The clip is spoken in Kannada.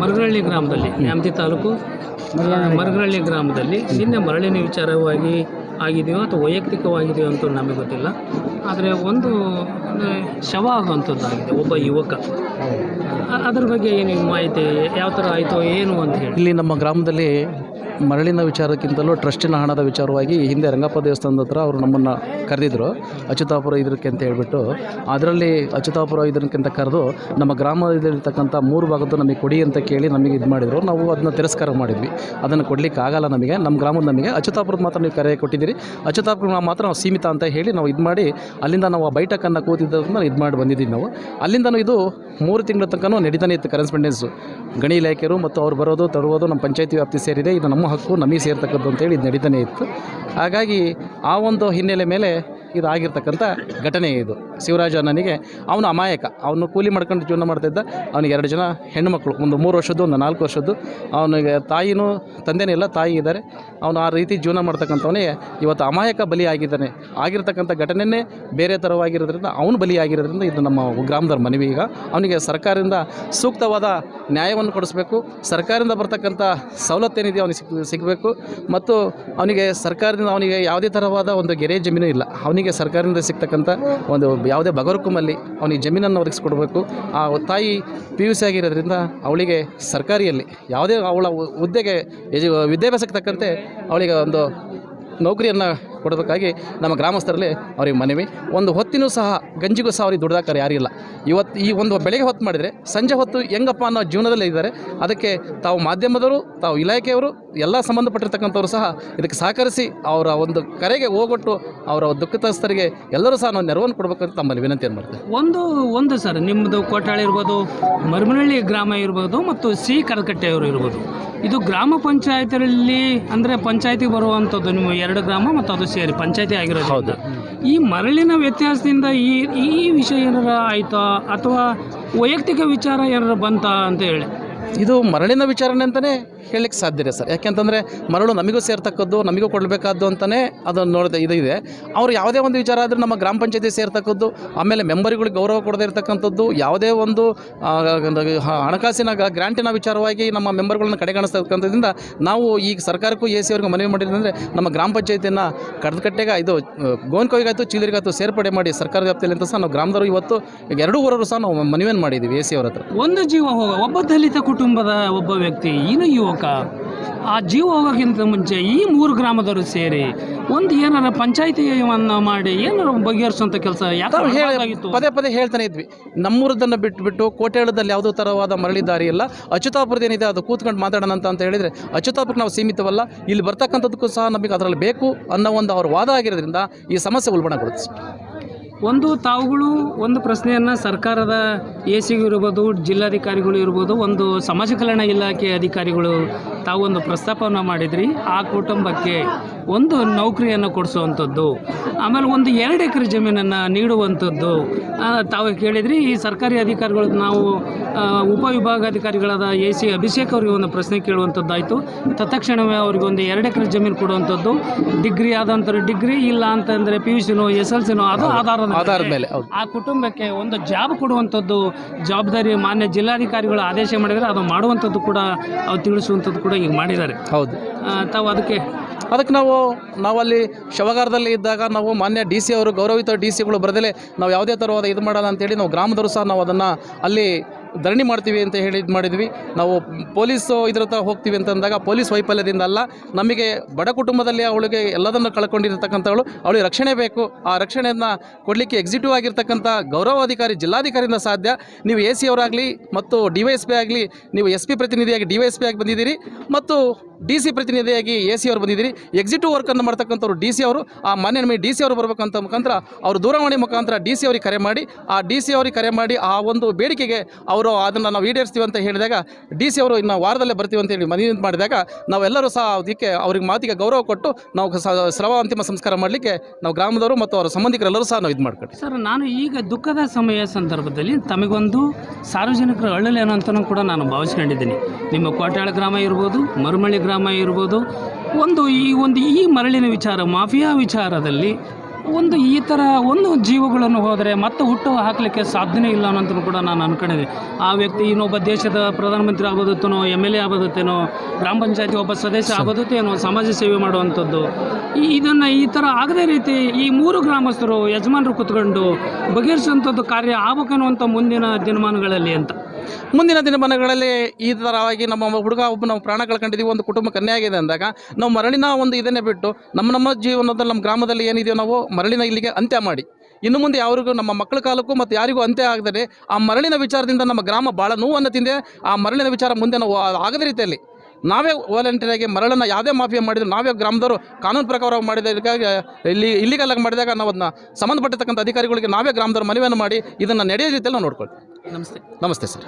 ಮರಗರಳ್ಳಿ ಗ್ರಾಮದಲ್ಲಿ ನ್ಯಾಮತಿ ತಾಲೂಕು ಮರಗರಳ್ಳಿ ಗ್ರಾಮದಲ್ಲಿ ನಿನ್ನೆ ಮರಳಿನ ವಿಚಾರವಾಗಿ ಆಗಿದೆಯೋ ಅಥವಾ ವೈಯಕ್ತಿಕವಾಗಿದೆಯೋ ಅಂತ ನಮಗೆ ಗೊತ್ತಿಲ್ಲ. ಆದರೆ ಒಂದು ಶವ ಆಗುವಂಥದ್ದಾಗಿದೆ, ಒಬ್ಬ ಯುವಕ. ಅದ್ರ ಬಗ್ಗೆ ಏನು ಮಾಹಿತಿ, ಯಾವ ಥರ ಆಯಿತು ಏನು ಅಂತ ಹೇಳಿ? ಇಲ್ಲಿ ನಮ್ಮ ಗ್ರಾಮದಲ್ಲಿ ಮರಳಿನ ವಿಚಾರಕ್ಕಿಂತಲೂ ಟ್ರಸ್ಟಿನ ಹಣದ ವಿಚಾರವಾಗಿ ಹಿಂದೆ ರಂಗಪ್ಪ ದೇವಸ್ಥಾನದ ಹತ್ರ ಅವರು ನಮ್ಮನ್ನು ಕರೆದಿದ್ದರು, ಅಚ್ಯುತಾಪುರ ಇದಕ್ಕೆ ಅಂತ ಹೇಳಿಬಿಟ್ಟು. ಅದರಲ್ಲಿ ಅಚ್ಯುತಾಪುರ ಇದಕ್ಕಿಂತ ಕರೆದು ನಮ್ಮ ಗ್ರಾಮದಲ್ಲಿರ್ತಕ್ಕಂಥ 3 ಭಾಗದ್ದು ನಮಗೆ ಕೊಡಿ ಅಂತ ಕೇಳಿ ನಮಗೆ ಇದು ಮಾಡಿದರು. ನಾವು ಅದನ್ನು ತಿರಸ್ಕಾರ ಮಾಡಿದ್ವಿ. ಅದನ್ನು ಕೊಡಲಿಕ್ಕೆ ಆಗಲ್ಲ ನಮಗೆ, ನಮ್ಮ ಗ್ರಾಮದ ನಮಗೆ ಅಚ್ಯುತಾಪುರದ ಮಾತ್ರ ನೀವು ಕರೆ ಕೊಟ್ಟಿದ್ದೀರಿ, ಅಚ್ಯುತಾಪುರ ಮಾತ್ರ ನಾವು ಸೀಮಿತ ಅಂತ ಹೇಳಿ ನಾವು ಇದು ಮಾಡಿ ಅಲ್ಲಿಂದ ನಾವು ಬೈಟಕ್ಕನ್ನು ಕೂತಿದ್ದರಿಂದ ಇದು ಮಾಡಿ ಬಂದಿದ್ದೀವಿ ನಾವು. ಅಲ್ಲಿಂದನೂ ಇದು 3 ತಿಂಗಳ ತನಕ ನಡೀತಾನೆ ಇತ್ತು ಕರೆಸ್ಪಾಂಡೆನ್ಸು. ಗಣಿ ಇಲಾಖೆಯರು ಮತ್ತು ಅವ್ರು ಬರೋದು ತರುವುದು ನಮ್ಮ ಪಂಚಾಯತಿ ವ್ಯಾಪ್ತಿ ಸೇರಿದೆ, ಇದು ನಮ್ಮ ಹಕ್ಕು, ನಮಗೆ ಸೇರ್ತಕ್ಕದ್ದು ಅಂತೇಳಿ ಇದು ನಡೀತಾನೆ ಇತ್ತು. ಹಾಗಾಗಿ ಆ ಒಂದು ಹಿನ್ನೆಲೆ ಮೇಲೆ ಇದಾಗಿರ್ತಕ್ಕಂಥ ಘಟನೆ ಇದು. ಶಿವರಾಜ ನನಗೆ ಅವನು ಅಮಾಯಕ, ಅವನು ಕೂಲಿ ಮಾಡ್ಕೊಂಡು ಜೀವನ ಮಾಡ್ತಾಯಿದ್ದ. ಅವನಿಗೆ 2 ಜನ ಹೆಣ್ಣುಮಕ್ಕಳು, ಒಂದು 3 ವರ್ಷದ್ದು, ಒಂದು 4 ವರ್ಷದ್ದು. ಅವನಿಗೆ ತಾಯಿನೂ ತಂದೆನೇ ಇಲ್ಲ, ತಾಯಿ ಇದ್ದಾರೆ. ಅವನು ಆ ರೀತಿ ಜೀವನ ಮಾಡ್ತಕ್ಕಂಥವನಿಗೆ ಇವತ್ತು ಅಮಾಯಕ ಬಲಿಯಾಗಿದ್ದಾನೆ. ಆಗಿರ್ತಕ್ಕಂಥ ಘಟನೆಯೇ ಬೇರೆ ಥರವಾಗಿರೋದ್ರಿಂದ ಅವನು ಬಲಿಯಾಗಿರೋದ್ರಿಂದ ಇದು ನಮ್ಮ ಗ್ರಾಮದವ್ರ ಮನವಿ. ಈಗ ಅವನಿಗೆ ಸರ್ಕಾರದಿಂದ ಸೂಕ್ತವಾದ ನ್ಯಾಯವನ್ನು ಕೊಡಿಸ್ಬೇಕು, ಸರ್ಕಾರದಿಂದ ಬರ್ತಕ್ಕಂಥ ಸವಲತ್ತೇನಿದೆ ಅವನಿಗೆ ಸಿಗಬೇಕು. ಮತ್ತು ಅವನಿಗೆ ಸರ್ಕಾರದಿಂದ ಅವನಿಗೆ ಯಾವುದೇ ಥರವಾದ ಒಂದು ಗೆರೆ ಜಮೀನು ಇಲ್ಲ. ಅವನಿಗೆ ಸರ್ಕಾರದಿಂದ ಸಿಗ್ತಕ್ಕಂಥ ಒಂದು ಯಾವುದೇ ಬಗರುಕುಮಲ್ಲಿ ಅವನಿಗೆ ಜಮೀನನ್ನು ಒದಗಿಸ್ಕೊಡ್ಬೇಕು. ಆ ತಾಯಿ PUC ಆಗಿರೋದ್ರಿಂದ ಅವಳಿಗೆ ಸರ್ಕಾರಿಯಲ್ಲಿ ಯಾವುದೇ ಅವಳ ಹುದ್ದೆಗೆ ವಿದ್ಯಾಭ್ಯಾಸಕ್ಕೆ ತಕ್ಕಂತೆ ಅವಳಿಗೆ ಒಂದು ನೌಕರಿಯನ್ನು ಕೊಡಬೇಕಾಗಿ ನಮ್ಮ ಗ್ರಾಮಸ್ಥರಲ್ಲಿ ಅವ್ರಿಗೆ ಮನವಿ. ಒಂದು ಹೊತ್ತಿನೂ ಸಹ ಗಂಜಿಗೂ ಸಹ ಅವ್ರಿಗೆ ದುಡ್ದಾಕರು ಯಾರಿಲ್ಲ. ಇವತ್ತು ಈ ಒಂದು ಬೆಳಗ್ಗೆ ಹೊತ್ತು ಮಾಡಿದರೆ ಸಂಜೆ ಹೊತ್ತು ಹೆಂಗಪ್ಪ ಅನ್ನೋ ಜೀವನದಲ್ಲೇ ಇದ್ದಾರೆ. ಅದಕ್ಕೆ ತಾವು ಮಾಧ್ಯಮದವರು, ತಾವು ಇಲಾಖೆಯವರು, ಎಲ್ಲ ಸಂಬಂಧಪಟ್ಟಿರ್ತಕ್ಕಂಥವ್ರು ಸಹ ಇದಕ್ಕೆ ಸಹಕರಿಸಿ ಅವರ ಒಂದು ಕರೆಗೆ ಹೋಗೊಟ್ಟು ಅವರ ದುಃಖತಸ್ಥರಿಗೆ ಎಲ್ಲರೂ ಸಹ ನಾವು ನೆರವನ್ನು ಕೊಡಬೇಕಂತ ತಮ್ಮಲ್ಲಿ ವಿನಂತಿಯನ್ನು ಮಾಡ್ತೇವೆ. ಒಂದು ಸರ್, ನಿಮ್ಮದು ಕೋಟಾಳಿ ಇರ್ಬೋದು, ಮರಮನಹಳ್ಳಿ ಗ್ರಾಮ ಇರ್ಬೋದು ಮತ್ತು ಸಿ ಕರಕಟ್ಟೆಯವರು ಇರ್ಬೋದು, ಇದು ಗ್ರಾಮ ಪಂಚಾಯತಿಯಲ್ಲಿ ಅಂದರೆ ಪಂಚಾಯತಿಗೆ ಬರುವಂಥದ್ದು ನಿಮ್ಮ 2 ಗ್ರಾಮ ಮತ್ತು ಅದು ಸೇರಿ ಪಂಚಾಯತಿ ಆಗಿರೋದು. ಹೌದು. ಈ ಮರಳಿನ ವ್ಯತ್ಯಾಸದಿಂದ ಈ ವಿಷಯ ಏನಾರ ಆಯಿತಾ ಅಥವಾ ವೈಯಕ್ತಿಕ ವಿಚಾರ ಏನಾರ ಬಂತಾ ಅಂತ ಹೇಳಿ? ಇದು ಮರಳಿನ ವಿಚಾರಣೆ ಅಂತಲೇ ಹೇಳಲಿಕ್ಕೆ ಸಾಧ್ಯ ಇದೆ ಸರ್. ಯಾಕೆಂತಂದರೆ ಮರಳು ನಮಗೂ ಸೇರ್ತಕ್ಕದ್ದು, ನಮಗೂ ಕೊಡಬೇಕಾದ್ದು ಅಂತಲೇ ಅದನ್ನು ನೋಡಿದೆ ಇದು ಇದೆ. ಅವರು ಯಾವುದೇ ಒಂದು ವಿಚಾರ ಆದರೆ ನಮ್ಮ ಗ್ರಾಮ ಪಂಚಾಯತಿ ಸೇರ್ತಕ್ಕದ್ದು, ಆಮೇಲೆ ಮೆಂಬರ್ಗಳಿಗೆ ಗೌರವ ಕೊಡದೇ ಇರತಕ್ಕಂಥದ್ದು, ಯಾವುದೇ ಒಂದು ಹಣಕಾಸಿನ ಗ್ರಾಂಟಿನ ವಿಚಾರವಾಗಿ ನಮ್ಮ ಮೆಂಬರ್ಗಳನ್ನ ಕಡೆಗಣಿಸ್ತಕ್ಕಂಥದ್ರಿಂದ ನಾವು ಈಗ ಸರ್ಕಾರಕ್ಕೂ AC ಅವ್ರಿಗೆ ಮನವಿ ಮಾಡಿದ್ರೆ ನಮ್ಮ ಗ್ರಾಮ ಪಂಚಾಯತಿಯನ್ನು ಕಡದಕಟ್ಟೆಗೆ ಇದು ಗೋನ್ಕೋವಿಗಾಯ್ತು, ಚೀಲರಿಗಾಯ್ತು ಸೇರ್ಪಡೆ ಮಾಡಿ ಸರ್ಕಾರ ವ್ಯಾಪ್ತಿಯಲ್ಲಿ ಅಂತ ಸಹ ನಾವು ಗ್ರಾಮದವರು ಇವತ್ತು 2 ಊರವರು ಸಹ ನಾವು ಮನವಿಯನ್ನು ಮಾಡಿದ್ದೀವಿ AC ಅವ್ರ ಹತ್ರ. ಒಂದು ಜೀವ ಒಬ್ಬ ದಲಿತ ಕುಟುಂಬದ ಒಬ್ಬ ವ್ಯಕ್ತಿ, ಇನ್ನು ಯುವಕ, ಆ ಜೀವ ಹೋಗೋಕ್ಕಿಂತ ಮುಂಚೆ ಈ 3 ಗ್ರಾಮದವರು ಸೇರಿ ಒಂದು ಏನಾರ ಪಂಚಾಯಿತಿಯನ್ನು ಮಾಡಿ ಏನಾರ ಬಗೆಹರಿಸುವಂಥ ಕೆಲಸ ಯಾಕೆ ಪದೇ ಹೇಳ್ತಾನೆ ಇದ್ವಿ. ನಮ್ಮೂರದನ್ನು ಬಿಟ್ಟು ಕೋಟೆಳದಲ್ಲಿ ಯಾವುದೋ ಥರವಾದ ಮರಳಿ ದಾರಿ ಇಲ್ಲ, ಅಚ್ಯುತಾಪುರದೇನಿದೆ ಅದು ಕೂತ್ಕೊಂಡು ಮಾತಾಡೋಣ ಅಂತ ಹೇಳಿದರೆ ಅಚ್ಯುತಾಪುರಕ್ಕೆ ನಾವು ಸೀಮಿತವಲ್ಲ, ಇಲ್ಲಿ ಬರ್ತಕ್ಕಂಥದ್ದಕ್ಕೂ ಸಹ ನಮಗೆ ಅದರಲ್ಲಿ ಬೇಕು ಅನ್ನೋ ಒಂದು ಅವ್ರ ವಾದ ಆಗಿರೋದ್ರಿಂದ ಈ ಸಮಸ್ಯೆ ಉಲ್ಬಣಗೊಳ್ಳುತ್ತೆ. ತಾವುಗಳು ಒಂದು ಪ್ರಶ್ನೆಯನ್ನು ಸರ್ಕಾರದ AC ಇರ್ಬೋದು, ಜಿಲ್ಲಾಧಿಕಾರಿಗಳು ಇರ್ಬೋದು, ಒಂದು ಸಮಾಜ ಕಲ್ಯಾಣ ಇಲಾಖೆ ಅಧಿಕಾರಿಗಳು ತಾವು ಒಂದು ಪ್ರಸ್ತಾಪವನ್ನು ಮಾಡಿದ್ರಿ. ಆ ಕುಟುಂಬಕ್ಕೆ ಒಂದು ನೌಕರಿಯನ್ನು ಕೊಡಿಸುವಂಥದ್ದು, ಆಮೇಲೆ ಒಂದು 2 ಎಕರೆ ಜಮೀನನ್ನು ನೀಡುವಂಥದ್ದು ತಾವು ಕೇಳಿದ್ರಿ. ಈ ಸರ್ಕಾರಿ ಅಧಿಕಾರಿಗಳು ನಾವು ಉಪವಿಭಾಗಾಧಿಕಾರಿಗಳಾದ AC ಅಭಿಷೇಕ್ ಅವರಿಗೆ ಒಂದು ಪ್ರಶ್ನೆ ಕೇಳುವಂಥದ್ದಾಯಿತು. ತತ್ಕ್ಷಣವೇ ಅವ್ರಿಗೆ ಒಂದು 2 ಎಕರೆ ಜಮೀನು ಕೊಡುವಂಥದ್ದು, ಡಿಗ್ರಿ ಆದಂಥವ್ರು ಡಿಗ್ರಿ, ಇಲ್ಲ ಅಂತಂದರೆ PUCನೋ SLCನೋ ಅದು ಆಧಾರದ ಮೇಲೆ ಆ ಕುಟುಂಬಕ್ಕೆ ಒಂದು ಜಾಬ್ ಕೊಡುವಂಥದ್ದು ಜವಾಬ್ದಾರಿ ಮಾನ್ಯ ಜಿಲ್ಲಾಧಿಕಾರಿಗಳು ಆದೇಶ ಮಾಡಿದರೆ ಅದು ಮಾಡುವಂಥದ್ದು ಕೂಡ ಅವ್ರು ತಿಳಿಸುವಂಥದ್ದು ಕೂಡ ಈಗ ಮಾಡಿದ್ದಾರೆ. ಹೌದು. ತಾವು ಅದಕ್ಕೆ ನಾವಲ್ಲಿ ಶವಗಾರದಲ್ಲಿ ಇದ್ದಾಗ ನಾವು ಮಾನ್ಯ DC ಅವರು, ಗೌರವಿತ DCಗಳು ಬರದಲೇ ನಾವು ಯಾವುದೇ ಥರವಾದ ಇದು ಮಾಡೋಣ ಅಂತೇಳಿ ನಾವು ಗ್ರಾಮದವರು ಸಹ ನಾವು ಅದನ್ನು ಅಲ್ಲಿ ಧರಣಿ ಮಾಡ್ತೀವಿ ಅಂತ ಹೇಳಿ ಇದು ಮಾಡಿದ್ವಿ. ನಾವು ಪೊಲೀಸು ಇದ್ರ ಹತ್ರ ಹೋಗ್ತೀವಿ ಅಂತಂದಾಗ ಪೊಲೀಸ್ ವೈಫಲ್ಯದಿಂದ ಅಲ್ಲ, ನಮಗೆ ಬಡ ಕುಟುಂಬದಲ್ಲಿ ಅವಳಿಗೆ ಎಲ್ಲದನ್ನು ಕಳ್ಕೊಂಡಿರ್ತಕ್ಕಂಥವಳು, ಅವಳಿಗೆ ರಕ್ಷಣೆ ಬೇಕು. ಆ ರಕ್ಷಣೆಯನ್ನು ಕೊಡಲಿಕ್ಕೆ ಎಕ್ಸಿಕ್ಯೂಟಿವ್ ಆಗಿರ್ತಕ್ಕಂಥ ಗೌರವಾಧಿಕಾರಿ ಜಿಲ್ಲಾಧಿಕಾರಿಯಿಂದ ಸಾಧ್ಯ. ನೀವು AC ಅವರಾಗಲಿ ಮತ್ತು DYSP ಆಗಲಿ, ನೀವು SP ಪ್ರತಿನಿಧಿಯಾಗಿ DYSP ಆಗಿ ಬಂದಿದ್ದೀರಿ ಮತ್ತು DC ಪ್ರತಿನಿಧಿಯಾಗಿ AC ಅವರು ಬಂದಿದ್ದೀರಿ. ಎಕ್ಸಿಕ್ಯೂಟಿವ್ ವರ್ಕನ್ನು ಮಾಡ್ತಕ್ಕಂಥವ್ರು DC ಅವರು. ಆ ಮಾನ್ಯ ನಮಗೆ DC ಅವರು ಬರಬೇಕಂತ ಮುಖಾಂತರ ಅವರು ದೂರವಾಣಿ ಮುಖಾಂತರ DC ಅವ್ರಿಗೆ ಕರೆ ಮಾಡಿ, ಆ DC ಅವ್ರಿಗೆ ಕರೆ ಮಾಡಿ ಆ ಒಂದು ಬೇಡಿಕೆಗೆ ಅವರು ಅದನ್ನು ನಾವು ಈಡೇರಿಸ್ತೀವಿ ಅಂತ ಹೇಳಿದಾಗ DC ಅವರು ಇನ್ನು ವಾರದಲ್ಲೇ ಬರ್ತೀವಿ ಅಂತೇಳಿ ಮನವಿ ಮಾಡಿದಾಗ ನಾವೆಲ್ಲರೂ ಸಹ ಅದಕ್ಕೆ ಅವ್ರಿಗೆ ಮಾತಿಗೆ ಗೌರವ ಕೊಟ್ಟು ನಾವು ಸ್ರವ ಅಂತಿಮ ಸಂಸ್ಕಾರ ಮಾಡಲಿಕ್ಕೆ ನಾವು ಗ್ರಾಮದವರು ಮತ್ತು ಅವರ ಸಂಬಂಧಿಕರೆಲ್ಲರೂ ಸಹ ನಾವು ಇದು ಮಾಡ್ಕೊಳ್ತೀವಿ. ಸರ್, ನಾನು ಈಗ ದುಃಖದ ಸಮಯ ಸಂದರ್ಭದಲ್ಲಿ ತಮಗೊಂದು ಸಾರ್ವಜನಿಕರ ಅಳ್ಳಲೇನು ಅಂತಲೂ ಕೂಡ ನಾನು ಭಾವಿಸ್ಕೊಂಡಿದ್ದೀನಿ. ನಿಮ್ಮ ಕೋಟ್ಯಾಳ ಗ್ರಾಮ ಇರ್ಬೋದು, ಮರಮಳ್ಳಿ ಗ್ರಾಮ ಇರ್ಬೋದು, ಈ ಮರಳಿನ ವಿಚಾರ, ಮಾಫಿಯಾ ವಿಚಾರದಲ್ಲಿ ಒಂದು ಈ ಥರ ಒಂದು ಜೀವಗಳನ್ನು ಹೋದರೆ ಮತ್ತೆ ಹುಟ್ಟು ಹಾಕಲಿಕ್ಕೆ ಸಾಧ್ಯನೇ ಇಲ್ಲ ಅನ್ನೋಂತ ಕೂಡ ನಾನು ಅನ್ಕೊಂಡಿದ್ದೆ. ಆ ವ್ಯಕ್ತಿ ಇನ್ನೊಬ್ಬ ದೇಶದ ಪ್ರಧಾನಮಂತ್ರಿ ಆಗೋದತ್ತೇನೋ, MLA ಆಗೋದತ್ತೇನೋ, ಗ್ರಾಮ ಪಂಚಾಯತಿ ಒಬ್ಬ ಸದಸ್ಯ ಆಗೋದತ್ತೇನೋ, ಸಮಾಜ ಸೇವೆ ಮಾಡುವಂಥದ್ದು. ಇದನ್ನು ಈ ಥರ ಆಗದೇ ರೀತಿ ಈ 3 ಗ್ರಾಮಸ್ಥರು ಯಜಮಾನರು ಕೂತ್ಕೊಂಡು ಬಗೆಹರಿಸುವಂಥದ್ದು ಕಾರ್ಯ ಆಗಬೇಕನ್ನುವಂಥ ಮುಂದಿನ ದಿನಮಾನಗಳಲ್ಲಿ ಅಂತ. ಮುಂದಿನ ದಿನಮಾನಗಳಲ್ಲಿ ಈ ಥರವಾಗಿ ನಮ್ಮ ಹುಡುಗ ಒಬ್ಬ ನಾವು ಪ್ರಾಣ ಕಳ್ಕೊಂಡಿದ್ದೀವಿ, ಒಂದು ಕುಟುಂಬಕ್ಕೆ ಅನ್ಯಾಯ ಆಗಿದೆ ಅಂದಾಗ ನಾವು ಮರಳಿನ ಒಂದು ಇದನ್ನೇ ಬಿಟ್ಟು ನಮ್ಮ ಜೀವನದಲ್ಲಿ ನಮ್ಮ ಗ್ರಾಮದಲ್ಲಿ ಏನಿದೆಯೋ ನಾವು ಮರಳಿನ ಇಲ್ಲಿಗೆ ಅಂತ್ಯ ಮಾಡಿ ಇನ್ನು ಮುಂದೆ ಯಾರಿಗೂ ನಮ್ಮ ಮಕ್ಕಳ ಕಾಲಕ್ಕೂ ಮತ್ತು ಯಾರಿಗೂ ಅಂತ್ಯ ಆಗದೆ ಆ ಮರಳಿನ ವಿಚಾರದಿಂದ ನಮ್ಮ ಗ್ರಾಮ ಭಾಳ ನೋವನ್ನು ತಿಂದೆ. ಆ ಮರಳಿನ ವಿಚಾರ ಮುಂದೆ ನಾವು ಆಗದ ರೀತಿಯಲ್ಲಿ ನಾವೇ ವಾಲಂಟಿಯರಾಗಿ ಮರಳನ್ನು ಯಾವುದೇ ಮಾಫಿಯಾ ಮಾಡಿದ್ರು ನಾವೇ ಗ್ರಾಮದವರು ಕಾನೂನು ಪ್ರಕಾರ ಮಾಡಿದಾಗ ಇಲ್ಲಿಗೆಲ್ಲ ಮಾಡಿದಾಗ ನಾವು ಅದನ್ನ ಸಂಬಂಧಪಟ್ಟಿರ್ತಕ್ಕಂಥ ಅಧಿಕಾರಿಗಳಿಗೆ ನಾವೇ ಗ್ರಾಮದವ್ರು ಮನವಿಯನ್ನು ಮಾಡಿ ಇದನ್ನು ನಡೆಯೋ ರೀತಿಯಲ್ಲಿ ನಾವು ನೋಡ್ಕೊಳ್ತೀವಿ. ನಮಸ್ತೆ. ನಮಸ್ತೆ ಸರ್.